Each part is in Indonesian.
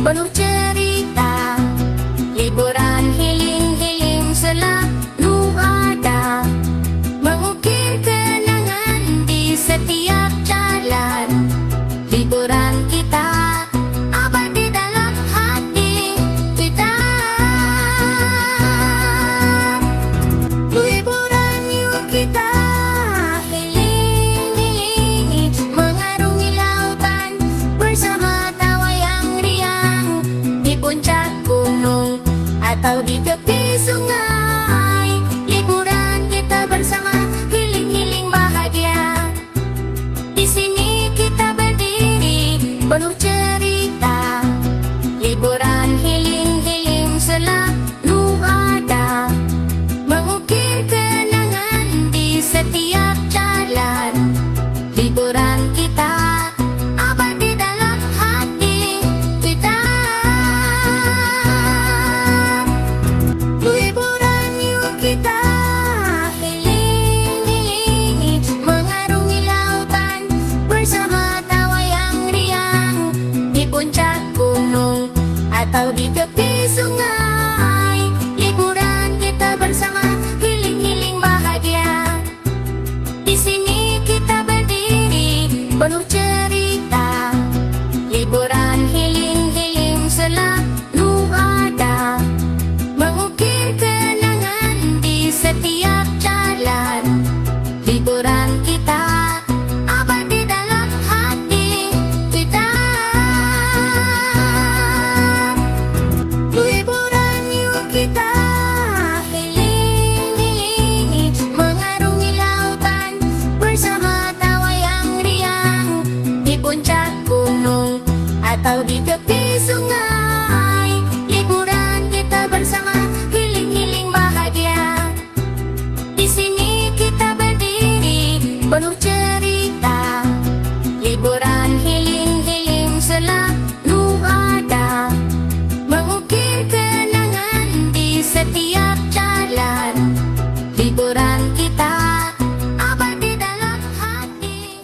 penuh cerita, liburan healing selalu ada, mengukir kenangan di setiap jalan. Liburan kita abadi dalam hati kita. Liburan yuk kita healing, mengarungi lautan bersama tawa yang riang, di puncak gunung atau di tepi sungai. Liburan kita bersama healing bahagia. Di sini kita berdiri penuh cerita, liburan healing selalu ada, mengukir kenangan di setiap jalan. Liburan kita abadi dalam hati kita. Liburan yuk kita healing, mengarungi lautan bersama tawa yang riang, di puncak gunung atau di tepi sungai. Liburan kita bersama healing bahagia. Di sini kita berdiri penuh cerita, liburan healing selalu ada, mengukir kenangan di setiap jalan. Liburan kita abadi dalam hati kita. Liburan yuk kita healing, mengarungi lautan bersama tawa yang riang, di puncak gunung atau di tepi sungai. Liburan kita bersama healing bahagia. Di sini kita berdiri penuh cerita, liburan healing selalu ada, mengukir kenangan di setiap jalan. Liburan kita abadi dalam hati.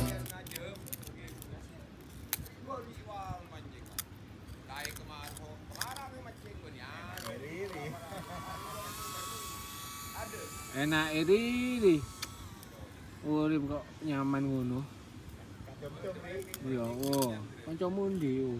Enak ini urip kok nyaman ngono. Ya, oh, kancamu ndi yo?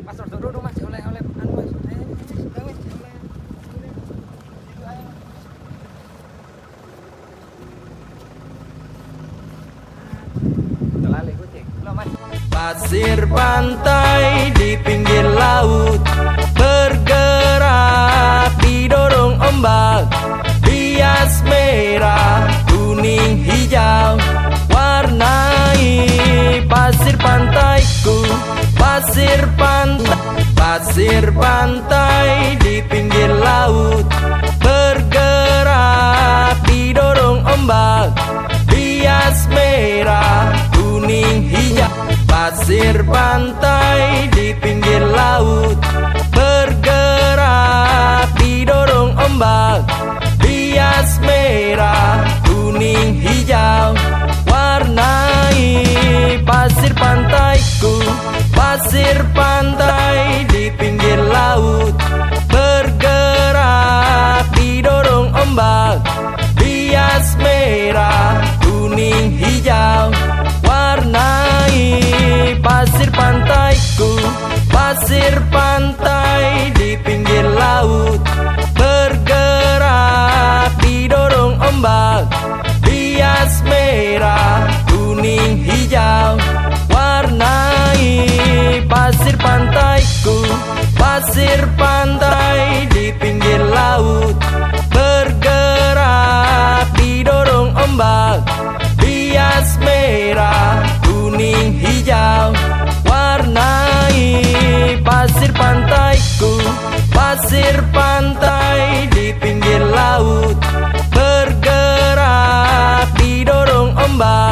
Mas duduk mas, oleh anu mas. Terlalu kucing. Lo mas. Pasir pantai di pinggir laut bergerak didorong ombak, hias merah, kuning, hijau, warnai pasir pantaiku. Pasir pantai di pinggir laut bergerak didorong ombak, hias merah, kuning, hijau. Pasir pantai di pinggir laut bergerak didorong ombak, hias merah, kuning, hijau, warnai pasir pantaiku. Pasir pantai di pinggir laut bergerak didorong ombak, hias merah, kuning, hijau, warnai pasir pantaiku. Pasir pantai di pinggir laut bergerak didorong ombak, hias merah, kuning, hijau, warnai pasir pantaiku. Pasir pantai di pinggir laut bergerak didorong ombak, hias merah, kuning, hijau, warnai pasir pantaiku. Pasir pantai di pinggir laut bergerak didorong ombak,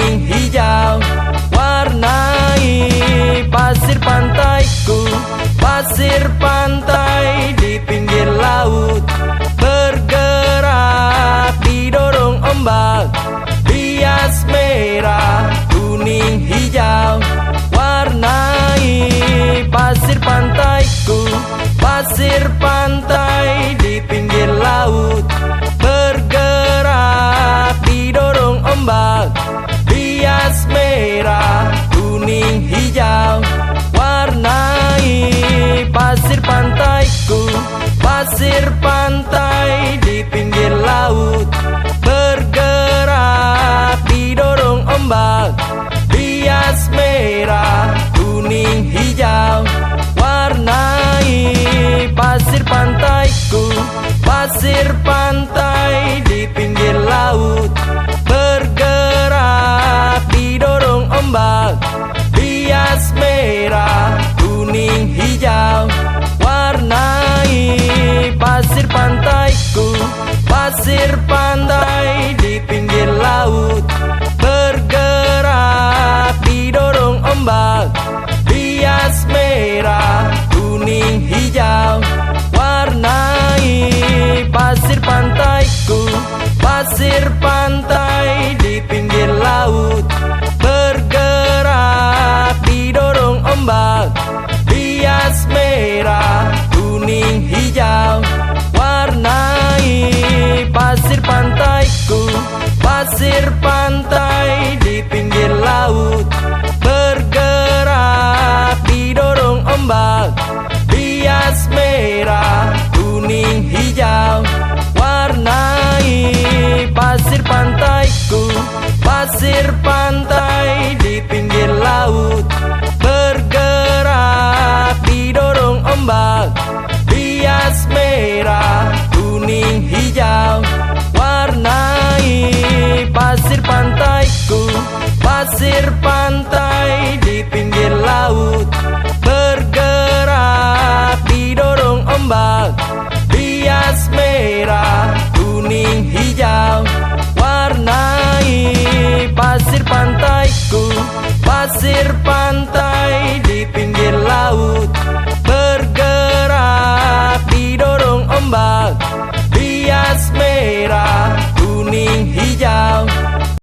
kuning hijau warnai pasir pantaiku. Pasir pantai di pinggir laut bergerak didorong ombak. Bias merah, kuning, hijau warnai pasir pantaiku. Pasir pantai di pinggir laut bergerak didorong ombak. Bias merah, kuning, hijau warnai pasir pantaiku. Pasir pantai di pinggir laut bergerak didorong ombak. Bias merah, kuning, hijau warnai pasir pantaiku. Pasir pantai di pinggir laut bergerak didorong ombak. Bias merah, kuning, hijau warnai pasir pantaiku. Pasir pantai di pinggir laut bergerak didorong ombak. Bias merah, kuning, hijau warnai pasir pantaiku. Pasir pantai di pinggir laut bergerak didorong ombak. Bias merah, kuning, hijau warnai pasir pantaiku. Pasir pantai